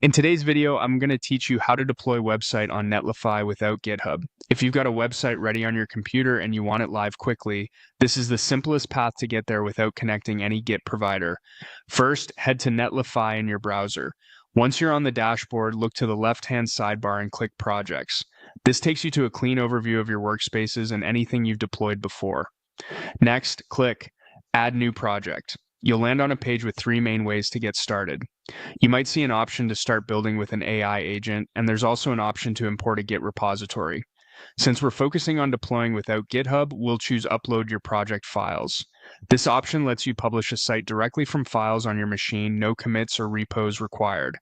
In today's video, I'm going to teach you how to deploy a website on Netlify without GitHub. If you've got a website ready on your computer and you want it live quickly, this is the simplest path to get there without connecting any Git provider. First, head to Netlify in your browser. Once you're on the dashboard, look to the left-hand sidebar and click Projects. This takes you to a clean overview of your workspaces and anything you've deployed before. Next, click Add New Project. You'll land on a page with three main ways to get started. You might see an option to start building with an AI agent, and there's also an option to import a Git repository. Since we're focusing on deploying without GitHub, we'll choose Upload Your Project Files. This option lets you publish a site directly from files on your machine, no commits or repos required.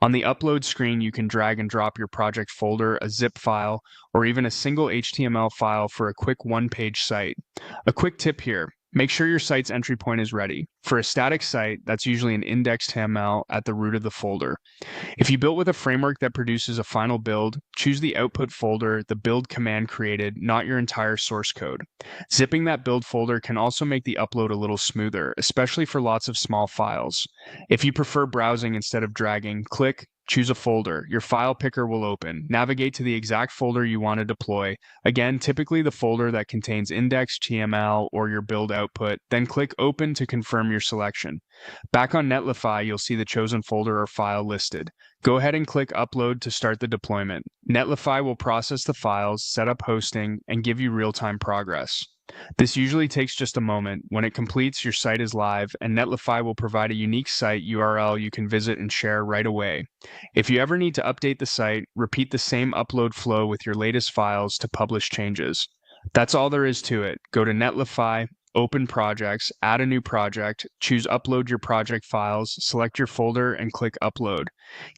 On the upload screen, you can drag and drop your project folder, a zip file, or even a single HTML file for a quick one-page site. A quick tip here. Make sure your site's entry point is ready. For a static site, that's usually an index.html at the root of the folder. If you built with a framework that produces a final build, choose the output folder the build command created, not your entire source code. Zipping that build folder can also make the upload a little smoother, especially for lots of small files. If you prefer browsing instead of dragging, choose a folder. Your file picker will open. Navigate to the exact folder you want to deploy. Again, typically the folder that contains index.html or your build output, then click Open to confirm your selection. Back on Netlify, you'll see the chosen folder or file listed. Go ahead and click Upload to start the deployment. Netlify will process the files, set up hosting, and give you real-time progress. This usually takes just a moment. When it completes, your site is live, and Netlify will provide a unique site URL you can visit and share right away. If you ever need to update the site, repeat the same upload flow with your latest files to publish changes. That's all there is to it. Go to Netlify, open projects, add a new project, choose Upload Your Project Files, select your folder, and click Upload.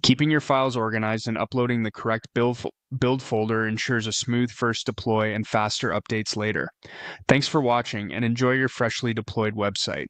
Keeping your files organized and uploading the correct build folder ensures a smooth first deploy and faster updates later. Thanks for watching, and enjoy your freshly deployed website.